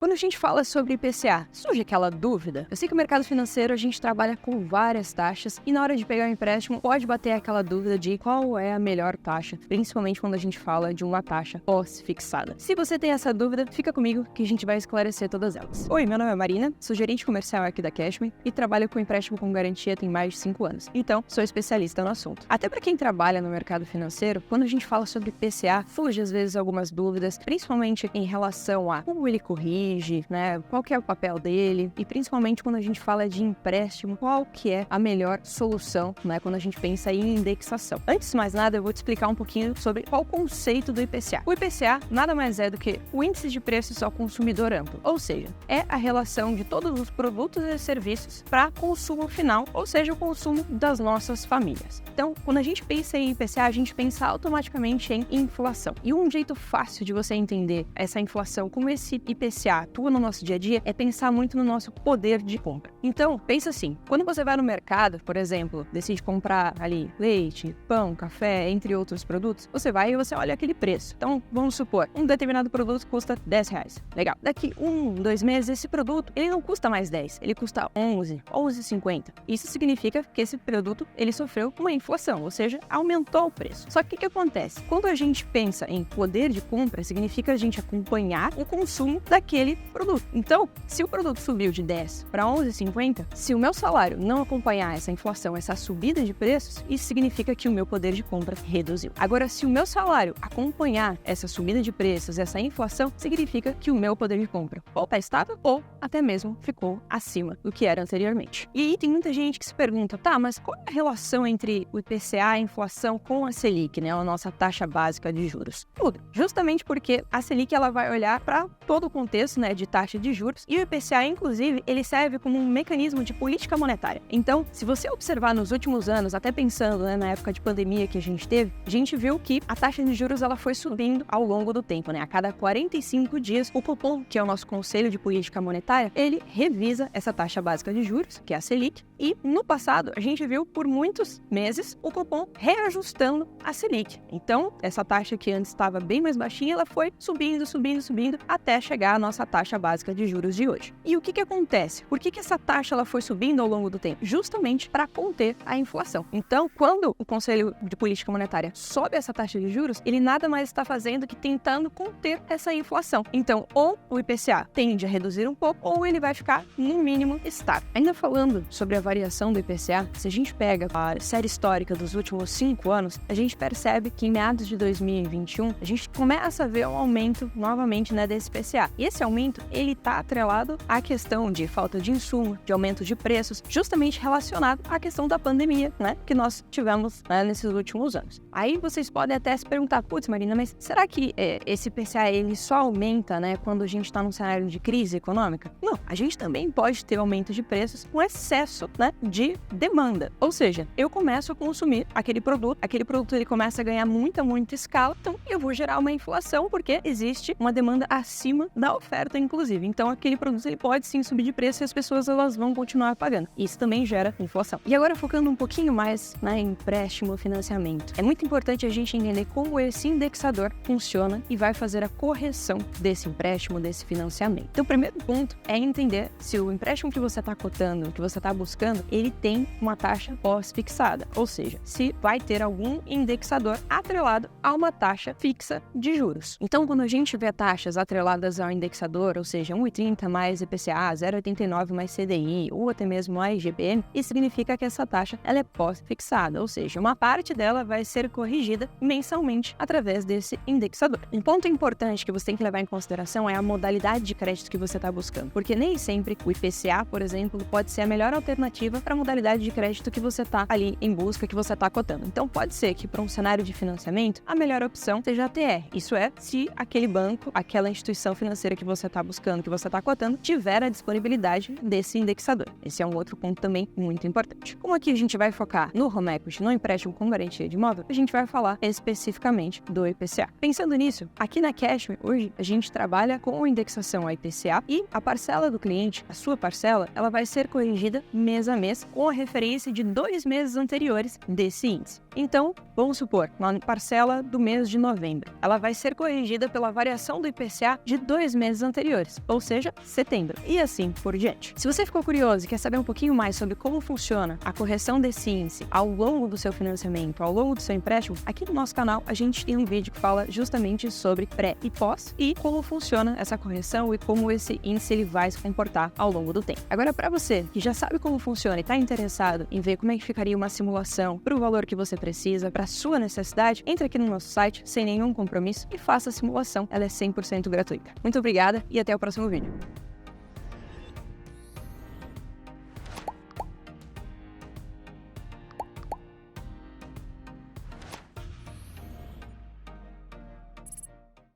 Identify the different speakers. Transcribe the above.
Speaker 1: Quando a gente fala sobre IPCA, surge aquela dúvida? Eu sei que o mercado financeiro a gente trabalha com várias taxas e na hora de pegar um empréstimo pode bater aquela dúvida de qual é a melhor taxa, principalmente quando a gente fala de uma taxa pós-fixada. Se você tem essa dúvida, fica comigo que a gente vai esclarecer todas elas. Oi, meu nome é Marina, sou gerente comercial aqui da Cashme e trabalho com empréstimo com garantia tem mais de 5 anos. Então, sou especialista no assunto. Até para quem trabalha no mercado financeiro, quando a gente fala sobre IPCA, surge às vezes algumas dúvidas, principalmente em relação a como ele corrige, né? Qual que é o papel dele e principalmente quando a gente fala de empréstimo, qual que é a melhor solução, né? Quando a gente pensa em indexação. Antes de mais nada, eu vou te explicar um pouquinho sobre qual o conceito do IPCA. O IPCA nada mais é do que o índice de preços ao consumidor amplo, ou seja, é a relação de todos os produtos e serviços para consumo final, ou seja, o consumo das nossas famílias. Então, quando a gente pensa em IPCA, a gente pensa automaticamente em inflação. E um jeito fácil de você entender essa inflação, como esse IPCA atua no nosso dia a dia, é pensar muito no nosso poder de compra. Então, pensa assim, quando você vai no mercado, por exemplo, decide comprar ali leite, pão, café, entre outros produtos, você vai e você olha aquele preço. Então, vamos supor, um determinado produto custa R$10. Legal. Daqui 2 meses, esse produto, ele não custa mais 10, ele custa 11,50. Isso significa que esse produto, ele sofreu uma inflação, ou seja, aumentou o preço. Só que o que acontece? Quando a gente pensa em poder de compra, significa a gente acompanhar o consumo daquele produto. Então, se o produto subiu de 10 para 11,50, se o meu salário não acompanhar essa inflação, essa subida de preços, isso significa que o meu poder de compra reduziu. Agora, se o meu salário acompanhar essa subida de preços, essa inflação, significa que o meu poder de compra ou está estável ou até mesmo ficou acima do que era anteriormente. E aí tem muita gente que se pergunta, tá, mas qual é a relação entre o IPCA, a inflação, com a Selic, né, a nossa taxa básica de juros? Tudo. Justamente porque a Selic ela vai olhar para todo o contexto, né, de taxa de juros, e o IPCA, inclusive, ele serve como um mecanismo de política monetária. Então, se você observar nos últimos anos, até pensando, né, na época de pandemia que a gente teve, a gente viu que a taxa de juros ela foi subindo ao longo do tempo, né? A cada 45 dias, o Copom, que é o nosso Conselho de Política Monetária, ele revisa essa taxa básica de juros, que é a Selic, e no passado a gente viu por muitos meses o Copom reajustando a Selic. Então, essa taxa que antes estava bem mais baixinha, ela foi subindo, até chegar à nossa taxa básica de juros de hoje. E o que acontece? Por que essa taxa ela foi subindo ao longo do tempo? Justamente para conter a inflação. Então, quando o Conselho de Política Monetária sobe essa taxa de juros, ele nada mais está fazendo que tentando conter essa inflação. Então, ou o IPCA tende a reduzir um pouco, ou ele vai ficar, no mínimo, estável. Ainda falando sobre a variação do IPCA, se a gente pega a série histórica dos últimos 5 anos, a gente percebe que em meados de 2021, a gente começa a ver um aumento novamente, né, desse IPCA. E esse aumento, ele está atrelado à questão de falta de insumo, de aumento de preços, justamente relacionado à questão da pandemia, né, que nós tivemos, né, nesses últimos anos. Aí vocês podem até se perguntar, putz, Marina, mas será que esse IPCA ele só aumenta, né, quando a gente está num cenário de crise econômica? Não, a gente também pode ter aumento de preços com excesso, né, de demanda. Ou seja, eu começo a consumir aquele produto ele começa a ganhar muita escala, então eu vou gerar uma inflação porque existe uma demanda acima da oferta, inclusive. Então aquele produto ele pode sim subir de preço e as pessoas elas vão continuar pagando. Isso também gera inflação. E agora focando um pouquinho mais, né, em empréstimo, financiamento. É muito importante a gente entender como esse indexador funciona e vai fazer a correção desse empréstimo, desse financiamento. Então o primeiro ponto é entender se o empréstimo que você está cotando, que você está buscando, ele tem uma taxa pós-fixada. Ou seja, se vai ter algum indexador atrelado a uma taxa fixa de juros. Então quando a gente vê taxas atreladas ao indexador, ou seja, 1,30 mais IPCA, 0,89 mais CDI ou até mesmo mais IGPM, isso significa que essa taxa ela é pós-fixada, ou seja, uma parte dela vai ser corrigida mensalmente através desse indexador. Um ponto importante que você tem que levar em consideração é a modalidade de crédito que você está buscando, porque nem sempre o IPCA, por exemplo, pode ser a melhor alternativa para a modalidade de crédito que você está ali em busca, que você está cotando. Então pode ser que para um cenário de financiamento, a melhor opção seja a TR. Isso é, se aquele banco, aquela instituição financeira que você está buscando, que você está cotando, tiver a disponibilidade desse indexador. Esse é um outro ponto também muito importante. Como aqui a gente vai focar no home equity, no empréstimo com garantia de imóvel, a gente vai falar especificamente do IPCA. Pensando nisso, aqui na Cashme, hoje, a gente trabalha com indexação ao IPCA e a parcela do cliente, a sua parcela, ela vai ser corrigida mês a mês com a referência de 2 meses anteriores desse índice. Então, vamos supor, na parcela do mês de novembro, ela vai ser corrigida pela variação do IPCA de 2 meses anteriores, ou seja, setembro, e assim por diante. Se você ficou curioso e quer saber um pouquinho mais sobre como funciona a correção desse índice ao longo do seu financiamento, ao longo do seu empréstimo, aqui no nosso canal a gente tem um vídeo que fala justamente sobre pré e pós e como funciona essa correção e como esse índice ele vai se comportar ao longo do tempo. Agora, para você que já sabe como funciona e está interessado em ver como é que ficaria uma simulação para o valor que você precisa, para a sua necessidade, entre aqui no nosso site sem nenhum compromisso e faça a simulação, ela é 100% gratuita. Muito obrigada e até o próximo vídeo.